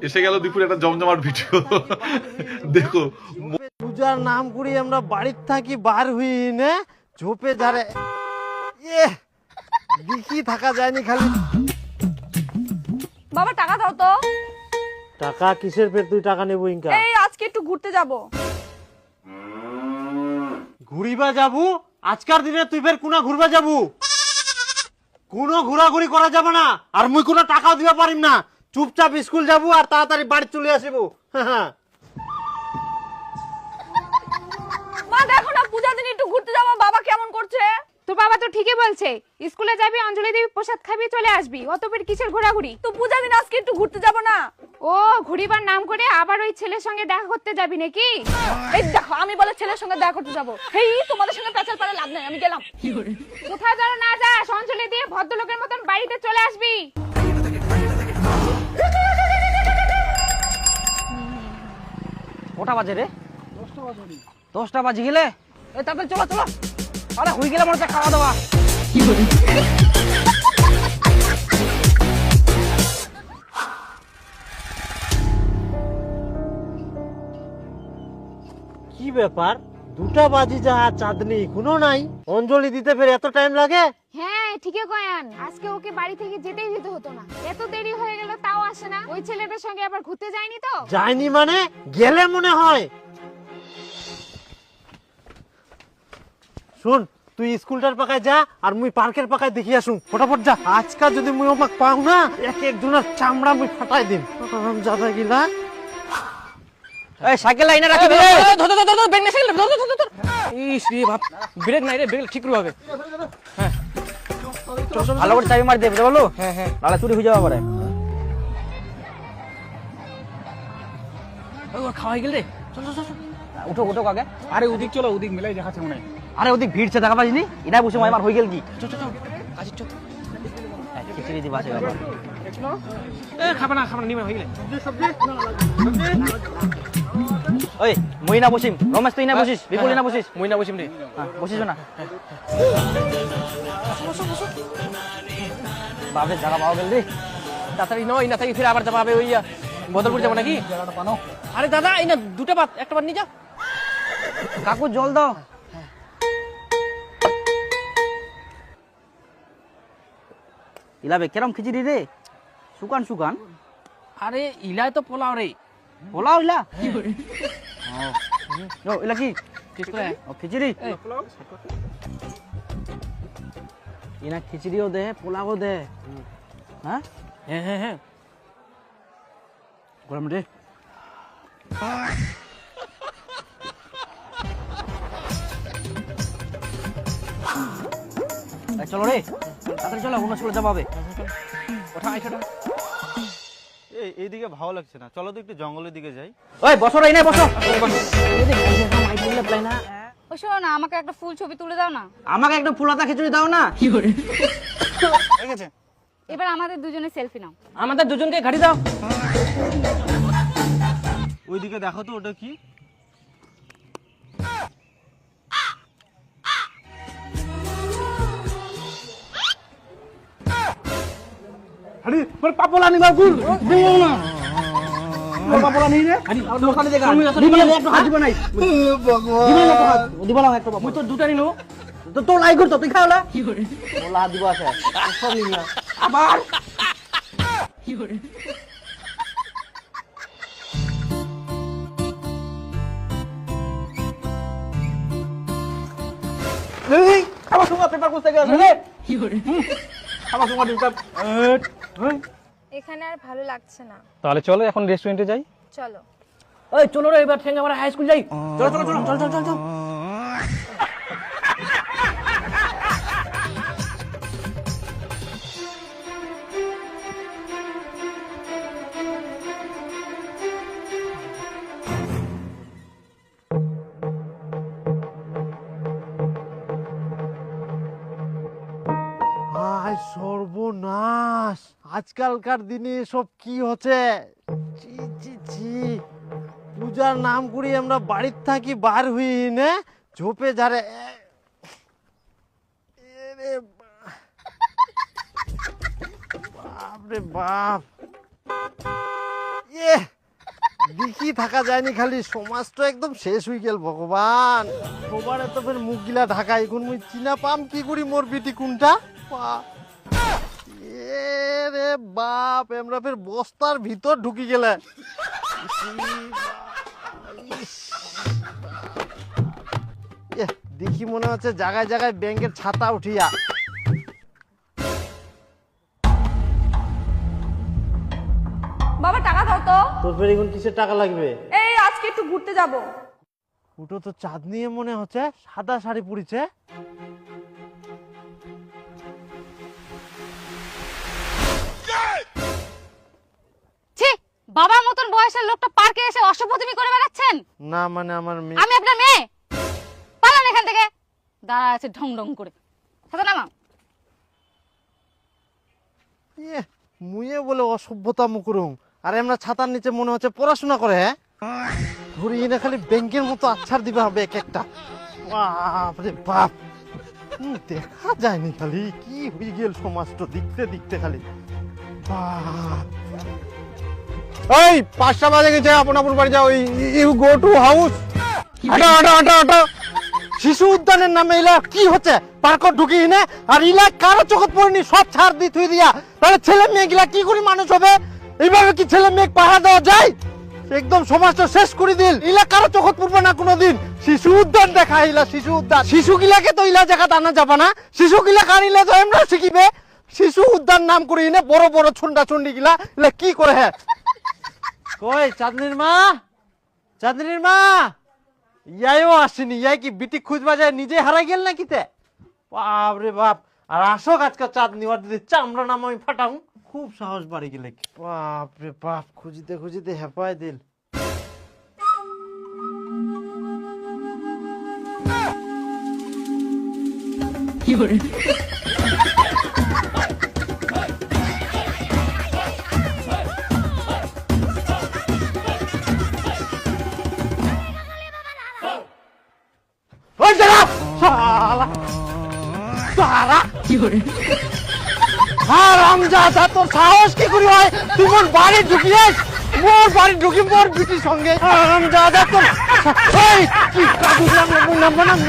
এসে গেল দুপুরে একটা জমজমাট ভিডিও দেখো। পূজার নাম করি আমরা বাড়ির থাকি বার হই না ঝোপে ধারে দেখি থাকা যায়নি খালি। বাবা টাকা দাও তো। টাকা কিসের ফের তুই টাকা নেবো ইনকা? এই আজকে একটু ঘুরতে যাব। ঘুরিবা যাবো? আজকার দিনে তুই ফের কোনা ঘুরবা যাবো? কোনো ঘোরাঘুরি করা যাবে না আর মুই কোনো টাকাও দিবা পারিম না। চুপচাপ স্কুল যাবো আর তাড়াতাড়ি বাড়ি চলে আসবো। মা দেখো না পূজার দিন একটু ঘুরতে যাবো, বাবা কেমন করছে। তোর বাবা তো ঠিকই বলছে, স্কুলে যাবি, অঞ্জলি দেবী প্রসাদ খাবি, চলে আসবি, অত বের কিসের ঘোরাঘুরি? তো পূজার দিন আজকে একটু ঘুরতে যাব না? ও ঘুরিবার নাম করে আবার ওই ছেলের সঙ্গে দেখা করতে যাবি নাকি? এই দেখো আমি বলে ছেলের সঙ্গে দেখা করতে যাব। হেই তোমাদের সঙ্গে পেঁচাল পারে লাভ নাই, আমি গেলাম। কোথায় যেন না যাস, অঞ্জলি দিয়ে ভদ্রলোকের মতন বাড়িতে চলে আসবি। কটা বাজে রে? 10টা বাজে গেলে তারপরে চলো চলো। আরে হয়ে গেলে মনে হচ্ছে খাওয়া দাওয়া। কি ব্যাপার, 2টা বাজি যা চাঁদনি কোনো নাই, অঞ্জলি দিতে ফের এত টাইম লাগে? হ্যাঁ ঠিকই কয়ান, আজকে ওকে বাড়ি থেকে যেতেই দিতে হতো না, এত দেরি হয়ে গেল তাও আসে না। ওই ছেলেটার সঙ্গে আবার ঘুরতে যায়নি তো? যায়নি মানে গেলে মনে হয়। শোন তুই স্কুলটার পাকায় যা আর মুই পার্কের পাকায় দেখি আসুন, ফটাফট যা। আজকাল যদি মুই আমাক পাও না এক একজনের চামড়া মুই ফাটাই দিম। যাদা গিলা এই সাইকেল লাইনে রাখি দে। ধর ধর ধর ব্রেক নাই, সাইকেল ধর ধর ধর। ইস রে বাপ, ব্রেক নাই রে, ব্রেক ঠিক হবে। হ্যাঁ ভালো করে চাবি মার দে, বুঝতে পারলো? হ্যাঁ হ্যাঁ, নালে চুরি হয়ে যাবে পারে। ওই খাওয়া হয়ে গেল রে, চল চল চল। উঠো উঠো আগে। আরে ওদিক চলো, ওদিক মেলাই দেখাচ্ছে মনে হয়। আরে ওদিক ভিড়ছে, দেখা পাইনি? এটা বসে আমার হয়ে গেল কি? চল চল চল কাজে চল। খিচুড়ি দি বাসে বাবা। এ খাবে না নিমে হয়ে গেলে। ওই মই না বসিম, রমেশ তুই না বসিস, বিপুল না বসিস। মই না বসিম রে। হ্যাঁ বসিস না। বাপরে জায়গা পাওয়া গেল রে। তাড়াতাড়ি নয় না, তাই ফিরে আবার যাবা হবে ওই বদলপুর যাবো নাকি? আরে দাদা এই না 2টা ভাত, একটা ভাত নিয়ে যা। কাকু জল দাও। ইলাবে কেরম খিচুড়ি রে? শুকান শুকান। আরে ইলাই তো পোলাও রে। পোলাও ইলা? ও ইলা কি? ও খিচুড়ি। ইনা খিচুড়িও দে, পোলাও দে। হ্যাঁ হ্যাঁ হ্যাঁ হ্যাঁ গরম রে। চলো রে তাড়াতাড়ি চলো, অন্য স্কুলে যাবো হবে। ওঠা আইসা এইদিকে ভালো লাগছে না, চলো তো একটু জঙ্গলের দিকে যাই। ওই বসো রে, নাই বসো। ও শোনো না, আমাকে একটা ফুল ছবি তুলে দাও না। আমাকে একটু ফুলাতা খিচুড়ি দাও না। এবার আমাদের দুজনে সেলফি নাও। আমাদের দুজনকে ঘাড়ি দাও। ওইদিকে দেখো তো ওটা কি? আরে তোর পাপলা নিবা গুল দিও না। তোর পাপলা নি রে। আরে দোকানে দেখা দিবা একটু হাত দিবা নাই। ভগবান দিবা না তো হাত দিবা না একটু। মুই তো দুটা নিনো তো তোর লাই করতো, তুই খাওলা কি করে? ওলা হাত দিব আছে সব নিলা আবার কি করে? এই খাবার সময় পেপার কোথা থেকে আসে রে? কি করে? খাবার সময় ডিস্টার্ব। এখানে আর ভালো লাগছে না, তাহলে চলো এখন রেস্টুরেন্টে যাই। চলো। ওই চলো রে, এবার ঠেঙ্গা মারা হাই স্কুল যাই। চলো চলো চলো চল চল চল চল। আয় সর্বনাশ, আজকালকার দিনে সব কি হচ্ছে? ছি ছি ছি, পূজার নাম করি আমরা বাড়ির থাকি বার হই না ঝোপে ঝাড়ে। বাপ রে বাপ, দেখি থাকা যায়নি, খালি সমাজ তো একদম শেষ হয়ে গেল ভগবান। সবার এত ফের মুখ গিলা ঢাকা, এখন মুই চিনা পাম কি করি মোর বিটি কোনটা। এ রে বাপ, আমরা ফের বস্তার ভিতর ঢুকি গেলে। দেখি মনে হচ্ছে জায়গায় জায়গায় ব্যাংকের ছাতা উঠিয়া। বাবা টাকা দাও তো। তোর ফের এখন কিসের টাকা লাগবে? এই আজকে একটু ঘুরতে যাব। ওটা তো চাঁদ নিয়ে মনে হচ্ছে, সাদা শাড়ি পরেছে। ছি, বাবার মতন বয়সের লোকটা পার্কে এসে অসভ্যতামি করে বেড়াচ্ছেন। না মানে আমার মেয়ে। আমি আপনার মেয়ে, পালান এখান থেকে। দাঁড়া আছে ঢং ঢং করে। সাথে নামা। মুয়ে বলে অসভ্যতা মুকুরুম, আরে আমরা ছাতার নিচে মনে হচ্ছে পড়াশোনা করে। হ্যাঁ ধরি না, খালি ব্যাংকের মতো আচ্ছার দিবে হবে এক একটা। বাপরে বাপ, দেখা যায়নি, খালি কি হয়ে গেল সমাজটা দেখতে দেখতে খালি। এই 5টা বাজে গেছে, আপন আপন বাড়ি যাও। You go to house. হাঁটো হাঁটো হাঁটো হাঁটো। শিশু উদ্যানের নামে ইলা কি হচ্ছে? পার্ক ঢুকি না, আর ইলা কারো চোখত পড়েনি, সব ছাড় দিয়ে থুই দিয়া। তাহলে ছেলে মেয়ে গিলা কি করে মানুষ হবে? এইভাবে কি ছেলে মেয়ে পাহারা দেওয়া যায়? একদম সমাজটা শেষ করে দিল। ইলা কারো চোখত পড়বে না কোনোদিন। শিশু উদ্যান দেখা, ইলা শিশু উদ্যান। শিশু গিলাকে তো ইলা জায়গা আনা যাবে না। শিশু গিলা কারিলে তো আমরা শিখিবে। শিশু উদ্যান নাম করে ইনে বড় বড় ছুন্ডা ছুন্ডি গিলা ইলা কি করে? হ্যাঁ কই চাঁদনির মা, চাঁদনির মা ইয়াইও আসেনি। ইয়াই কি বিটি খুঁজবা যায় নিজে হারাই গেল নাকি তে? বাপ রে বাপ, আর আসো আজকে চাঁদ নিবার দিদি চামড়া নাম আমি ফাটাও। খুব সাহস বাড়ি গেলে। বাপ রে বাপ, খুঁজিতে খুঁজিতে হেপায় দিল। ওই দাঁড়া শালা, দাঁড়া কি করে? হারামজাদা, তোর সাহস কি করে হয়? তুই মোর বাড়ি ঢুকিয়েছ, মোর বাড়ি ঢুকি মোর বিটির সঙ্গে। হারামজাদা তোর, এই কি কাজু নাম নাম